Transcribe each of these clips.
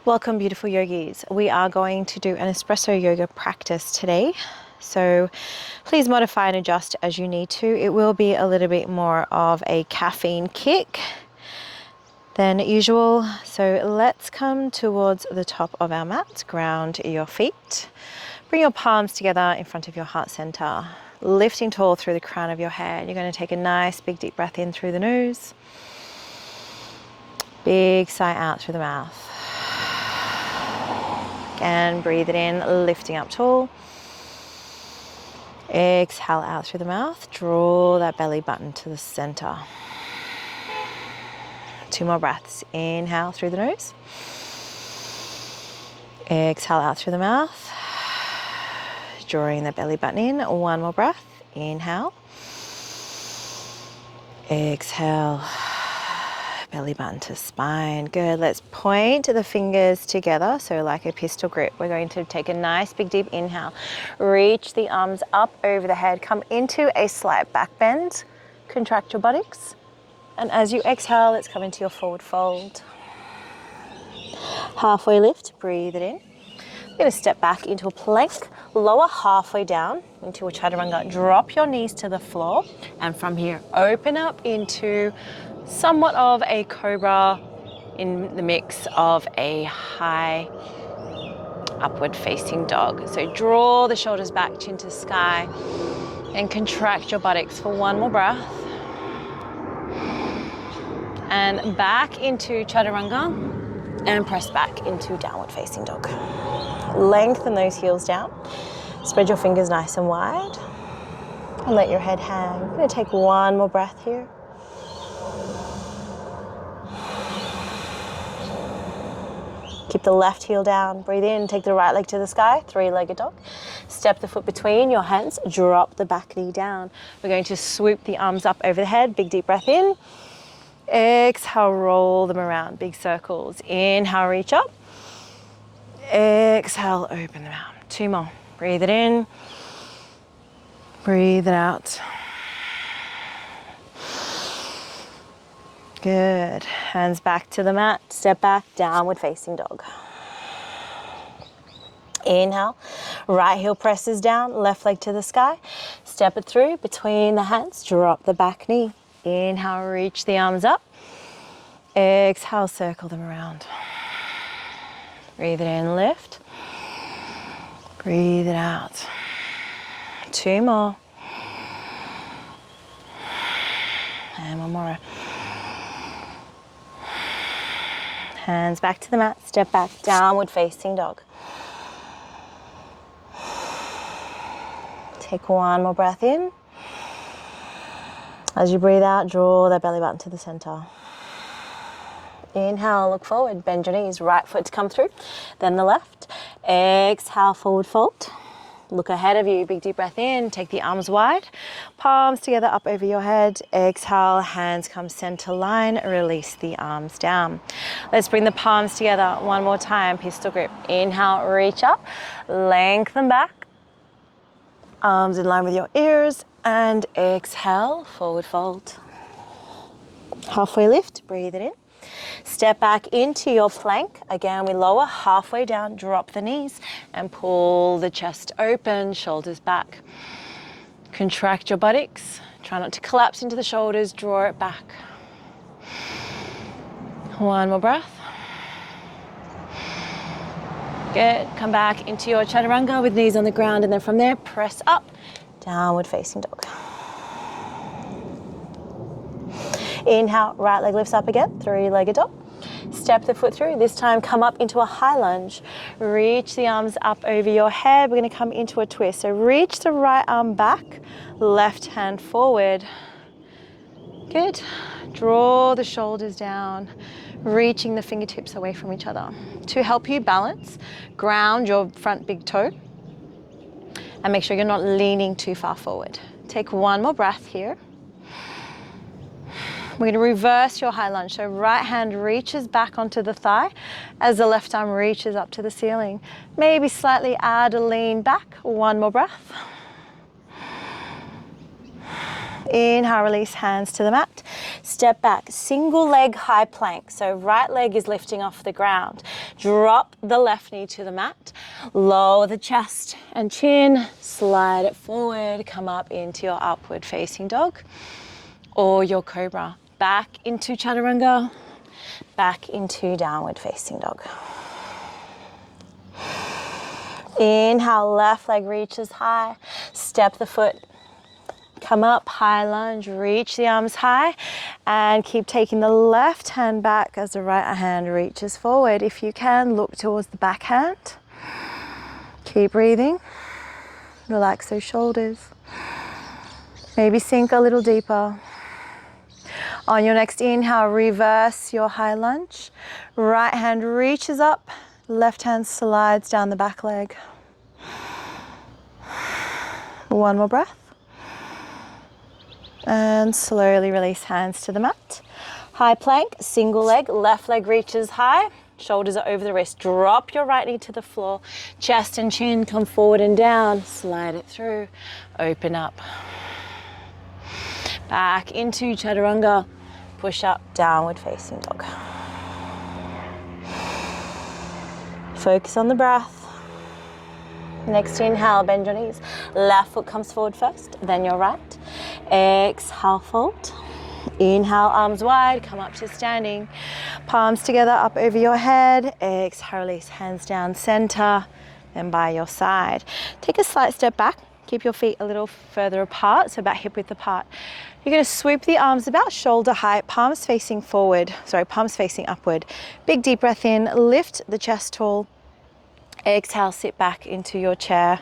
Welcome, beautiful yogis. We are going to do an espresso yoga practice today. So please modify and adjust as you need to. It will be a little bit more of a caffeine kick than usual. So let's come towards the top of our mat. Ground your feet. Bring your palms together in front of your heart center. Lifting tall through the crown of your head. You're going to take a nice big deep breath in through the nose. Big sigh out through the mouth. And breathe it in, lifting up tall. Exhale out through the mouth. Draw that belly button to the center. 2 more breaths. Inhale through the nose. Exhale out through the mouth. Drawing the belly button in. 1 more breath. Inhale. Exhale. Belly button to spine. Good. Let's point the fingers together. So like a pistol grip. We're going to take a nice big deep inhale. Reach the arms up over the head. Come into a slight back bend. Contract your buttocks. And as you exhale, let's come into your forward fold. Halfway lift. Breathe it in. We're going to step back into a plank. Lower halfway down into a chaturanga. Drop your knees to the floor. And from here, open up into somewhat of a cobra in the mix of a high upward facing dog. So draw the shoulders back, chin to the sky, and contract your buttocks for 1 more breath. And back into chaturanga and press back into downward facing dog. Lengthen those heels down. Spread your fingers nice and wide and let your head hang. I'm going to take 1 more breath here. Keep the left heel down. Breathe in, take the right leg to the sky, 3-legged dog. Step the foot between your hands, drop the back knee down. We're going to swoop the arms up over the head, big deep breath in. Exhale, roll them around, big circles. Inhale, reach up. Exhale, open them out. 2 more. Breathe it in. Breathe it out. Good. Hands back to the mat. Step back, downward facing dog. Inhale. Right heel presses down, left leg to the sky. Step it through between the hands. Drop the back knee. Inhale, reach the arms up. Exhale, circle them around. Breathe it in, lift. Breathe it out. 2 more. And 1 more. Hands back to the mat, step back, downward facing dog. Take 1 more breath in. As you breathe out, draw that belly button to the center. Inhale, look forward, bend your knees, right foot to come through, then the left. Exhale, forward fold. Look ahead of you, big deep breath in, take the arms wide, palms together up over your head. Exhale, hands come center line, release the arms down. Let's bring the palms together 1 more time, pistol grip. Inhale, reach up, lengthen back, arms in line with your ears, and exhale, forward fold. Halfway lift, breathe it in. Step back into your plank. Again, we lower halfway down, drop the knees and pull the chest open, shoulders back. Contract your buttocks. Try not to collapse into the shoulders, draw it back. 1 more breath. Good. Come back into your chaturanga with knees on the ground, and then from there, press up, downward facing dog. Inhale, right leg lifts up again, 3-legged dog. Step the foot through. This time, come up into a high lunge. Reach the arms up over your head. We're going to come into a twist. So reach the right arm back, left hand forward. Good. Draw the shoulders down, reaching the fingertips away from each other. To help you balance, ground your front big toe and make sure you're not leaning too far forward. Take 1 more breath here. We're going to reverse your high lunge. So right hand reaches back onto the thigh as the left arm reaches up to the ceiling. Maybe slightly add a lean back. 1 more breath. Inhale, release hands to the mat. Step back, single leg high plank. So right leg is lifting off the ground. Drop the left knee to the mat. Lower the chest and chin. Slide it forward. Come up into your upward facing dog or your cobra. Back into chaturanga. Back into downward facing dog. Inhale, left leg reaches high. Step the foot. Come up, high lunge, reach the arms high, and keep taking the left hand back as the right hand reaches forward. If you can, look towards the back hand. Keep breathing. Relax those shoulders. Maybe sink a little deeper. On your next inhale, reverse your high lunge. Right hand reaches up, left hand slides down the back leg. One more breath. And slowly release hands to the mat. High plank, single leg, left leg reaches high, shoulders are over the wrist. Drop your right knee to the floor, chest and chin come forward and down, slide it through, open up. Back into chaturanga, push up, downward facing dog. Focus on the breath. Next inhale, bend your knees. Left foot comes forward first, then your right. Exhale, fold. Inhale, arms wide, come up to standing. Palms together up over your head. Exhale, release, hands down center, then by your side. Take a slight step back. Keep your feet a little further apart, so about hip width apart. You're going to sweep the arms about shoulder height, palms facing forward, palms facing upward. Big deep breath in, lift the chest tall. Exhale, sit back into your chair.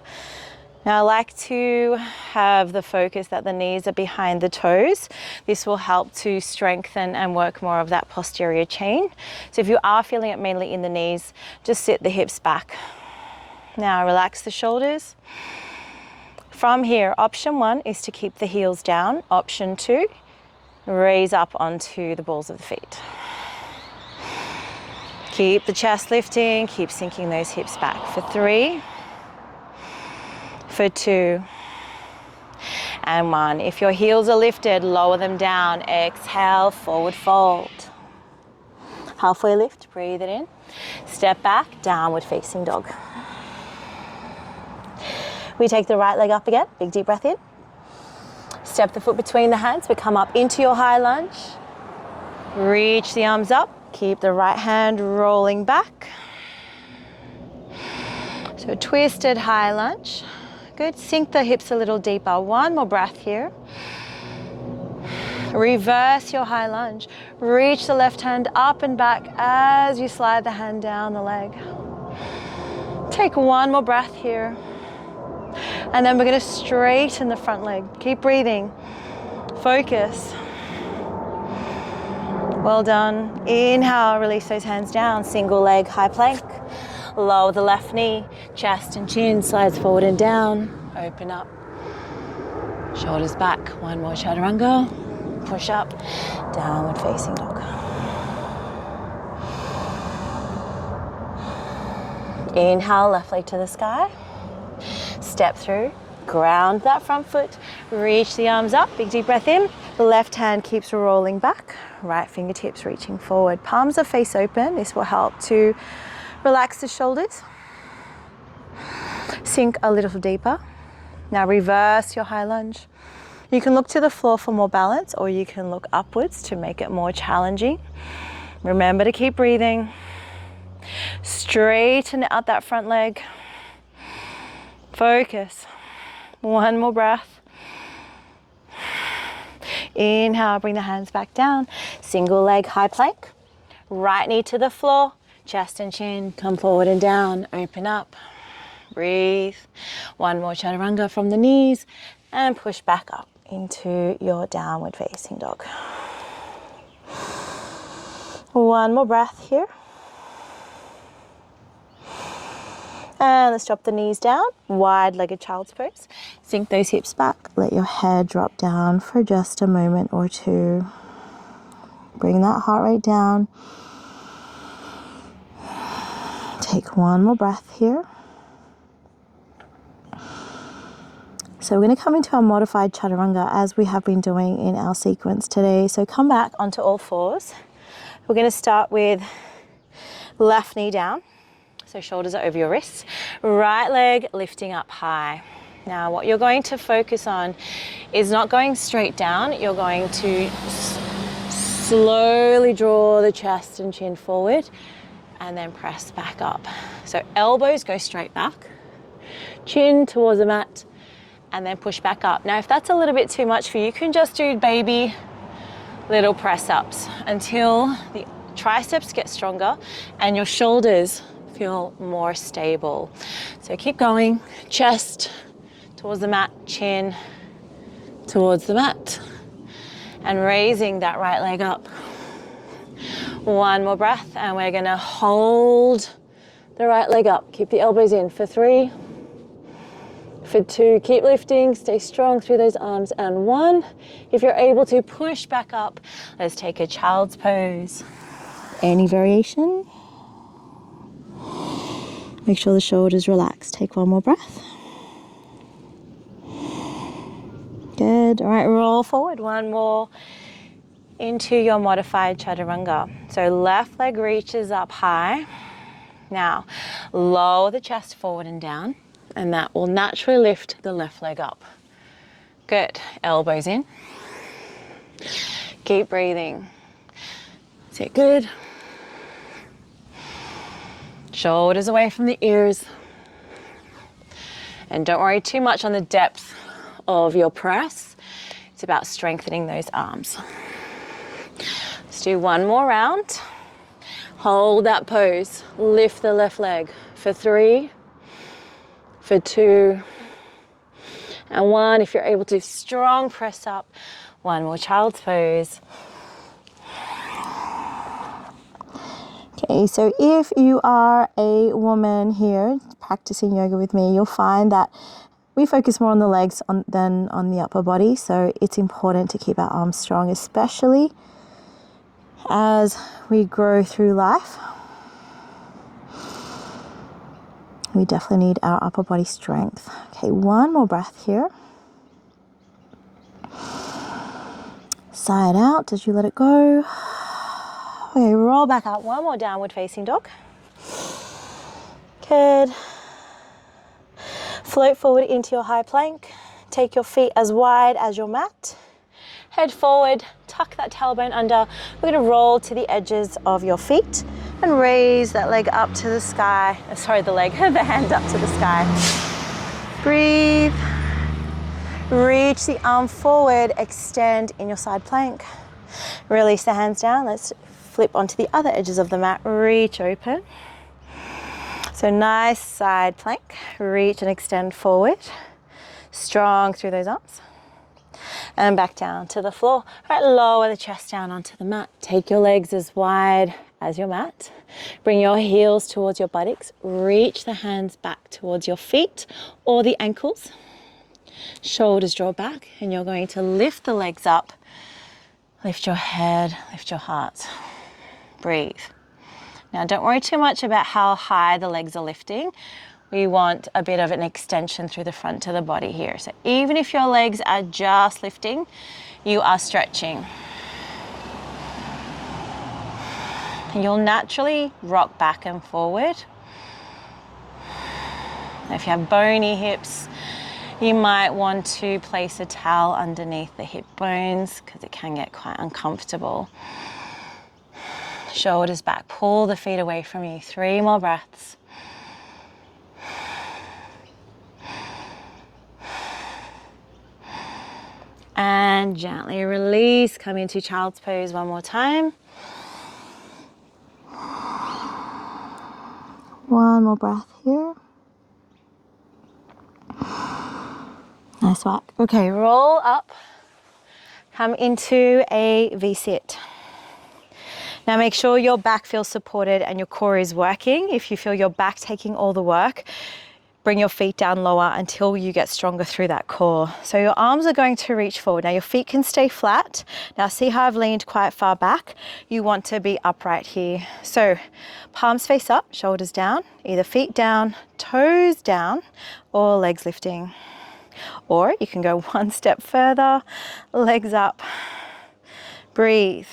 Now I like to have the focus that the knees are behind the toes. This will help to strengthen and work more of that posterior chain. So if you are feeling it mainly in the knees, just sit the hips back. Now relax the shoulders. From here, option 1 is to keep the heels down. Option 2, raise up onto the balls of the feet. Keep the chest lifting, keep sinking those hips back for 3, for 2, and 1. If your heels are lifted, lower them down. Exhale, forward fold. Halfway lift, breathe it in. Step back, downward facing dog. We take the right leg up again, big deep breath in. Step the foot between the hands, we come up into your high lunge. Reach the arms up. Keep the right hand rolling back. So twisted high lunge. Good, sink the hips a little deeper. One more breath here. Reverse your high lunge. Reach the left hand up and back as you slide the hand down the leg. Take one more breath here. And then we're going to straighten the front leg. Keep breathing. Focus. Well done. Inhale, release those hands down. Single leg, high plank. Lower the left knee, chest and chin slides forward and down. Open up. Shoulders back. One more chaturanga. Push up. Downward facing dog. Inhale, left leg to the sky. Step through. Ground that front foot. Reach the arms up. Big deep breath in. The left hand keeps rolling back. Right fingertips reaching forward. Palms are face open. This will help to relax the shoulders. Sink a little deeper. Now reverse your high lunge. You can look to the floor for more balance, or you can look upwards to make it more challenging. Remember to keep breathing. Straighten out that front leg. Focus. One more breath. Inhale, bring the hands back down. Single leg high plank. Right knee to the floor. Chest and chin come forward and down. Open up. Breathe. One more chaturanga from the knees and push back up into your downward facing dog. One more breath here. And let's drop the knees down, wide-legged child's pose. Sink those hips back, let your head drop down for just a moment or two. Bring that heart rate down. Take one more breath here. So we're going to come into our modified chaturanga as we have been doing in our sequence today. So come back onto all fours. We're going to start with left knee down. So shoulders are over your wrists. Right leg lifting up high. Now what you're going to focus on is not going straight down. You're going to slowly draw the chest and chin forward and then press back up. So elbows go straight back, chin towards the mat, and then push back up. Now if that's a little bit too much for you, you can just do baby little press ups until the triceps get stronger and your shoulders feel more stable. So keep going, chest towards the mat, chin towards the mat, and raising that right leg up. One more breath, and we're gonna hold the right leg up. Keep the elbows in for 3, for 2, keep lifting, stay strong through those arms, and 1. If you're able to push back up, let's take a child's pose. Any variation. Make sure the shoulders relax. Take one more breath. Good. All right, roll forward. One more into your modified chaturanga. So left leg reaches up high. Now lower the chest forward and down, and that will naturally lift the left leg up. Good. Elbows in. Keep breathing. That's it. Good. Shoulders away from the ears. And don't worry too much on the depth of your press. It's about strengthening those arms. Let's do one more round. Hold that pose. Lift the left leg for 3, for 2, and 1. If you're able to, strong press up. One more child's pose. Okay, so if you are a woman here practicing yoga with me, you'll find that we focus more on the legs than on the upper body. So it's important to keep our arms strong, especially as we grow through life. We definitely need our upper body strength. Okay, one more breath here. Side out as you let it go. Okay, roll back up. One more downward facing dog. Good. Float forward into your high plank. Take your feet as wide as your mat. Head forward, tuck that tailbone under. We're going to roll to the edges of your feet and raise that leg up to the sky. Sorry, the hand up to the sky. Breathe. Reach the arm forward, extend in your side plank. Release the hands down. Let's flip onto the other edges of the mat. Reach open. So nice side plank. Reach and extend forward. Strong through those arms. And back down to the floor. All right, lower the chest down onto the mat. Take your legs as wide as your mat. Bring your heels towards your buttocks. Reach the hands back towards your feet or the ankles. Shoulders draw back, and you're going to lift the legs up. Lift your head, lift your heart. Breathe. Now don't worry too much about how high the legs are lifting. We want a bit of an extension through the front of the body here. So even if your legs are just lifting, you are stretching. And you'll naturally rock back and forward. Now if you have bony hips, you might want to place a towel underneath the hip bones because it can get quite uncomfortable. Shoulders back, pull the feet away from you. 3 more breaths. And gently release, come into child's pose one more time. One more breath here. Nice work. Okay, roll up, come into a V-sit. Now make sure your back feels supported and your core is working. If you feel your back taking all the work, bring your feet down lower until you get stronger through that core. So your arms are going to reach forward. Now your feet can stay flat. Now see how I've leaned quite far back? You want to be upright here. So palms face up, shoulders down, either feet down, toes down, or legs lifting. Or you can go one step further, legs up, breathe.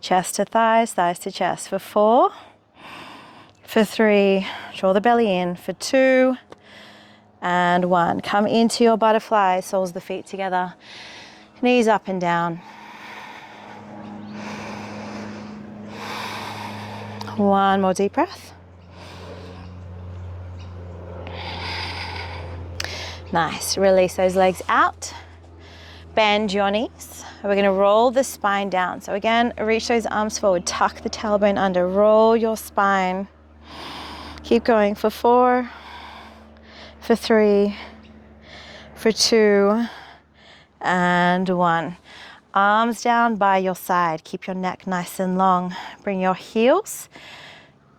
Chest to thighs, thighs to chest for 4, for 3, draw the belly in, for 2, and 1. Come into your butterfly, soles of the feet together, knees up and down. One more deep breath. Nice, release those legs out, bend your knees. We're gonna roll the spine down. So again, reach those arms forward, tuck the tailbone under, roll your spine. Keep going for 4, for 3, for 2, and 1. Arms down by your side. Keep your neck nice and long. Bring your heels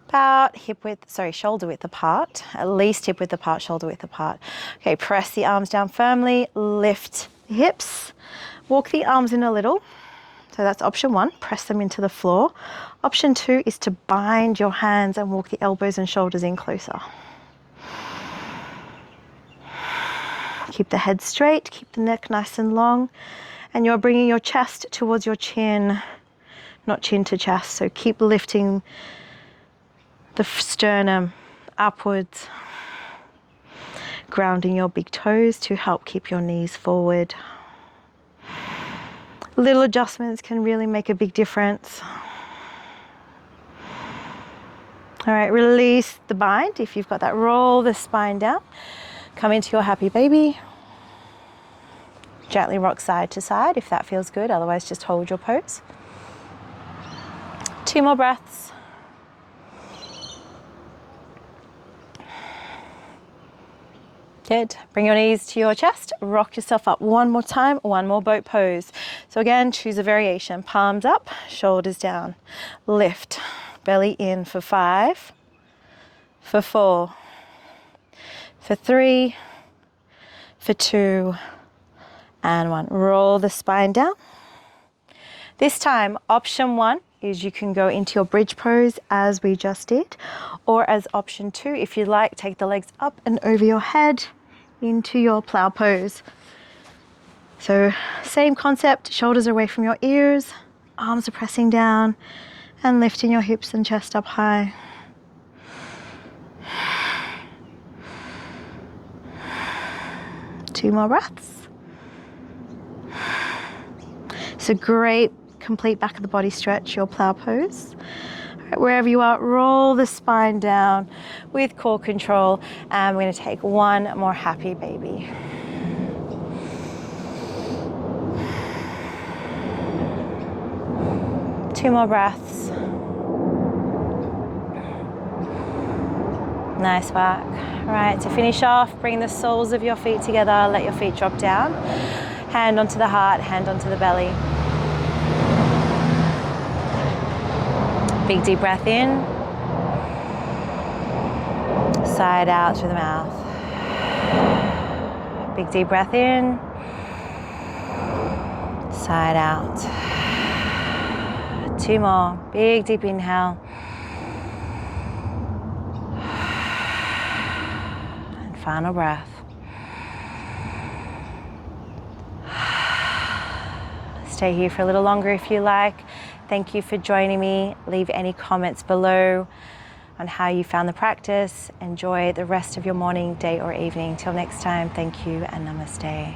about shoulder width apart. At least hip width apart, shoulder width apart. Okay, press the arms down firmly. Lift the hips. Walk the arms in a little. So that's option 1, press them into the floor. Option 2 is to bind your hands and walk the elbows and shoulders in closer. Keep the head straight, keep the neck nice and long, and you're bringing your chest towards your chin, not chin to chest. So keep lifting the sternum upwards, grounding your big toes to help keep your knees forward. Little adjustments can really make a big difference. All right, release the bind. If you've got that, roll the spine down. Come into your happy baby. Gently rock side to side if that feels good. Otherwise, just hold your pose. 2 more breaths. Good. Bring your knees to your chest. Rock yourself up one more time. One more boat pose. So again, choose a variation. Palms up, shoulders down. Lift. Belly in for 5, for 4, for 3, for 2, and 1. Roll the spine down. This time, option 1 is you can go into your bridge pose as we just did, or as option 2, if you like, take the legs up and over your head into your plow pose. So same concept, shoulders away from your ears, arms are pressing down, and lifting your hips and chest up high. Two more breaths. It's a great complete back of the body stretch, your plow pose. All right, wherever you are, roll the spine down with core control, and we're going to take one more happy baby. Two more breaths. Nice work. All right, to finish off, bring the soles of your feet together, let your feet drop down. Hand onto the heart, hand onto the belly. Big deep breath in. Side out through the mouth. Big deep breath in. Side out. Two more. Big deep inhale. And final breath. Stay here for a little longer if you like. Thank you for joining me. Leave any comments below on how you found the practice. Enjoy the rest of your morning, day, or evening. Till next time, thank you and namaste.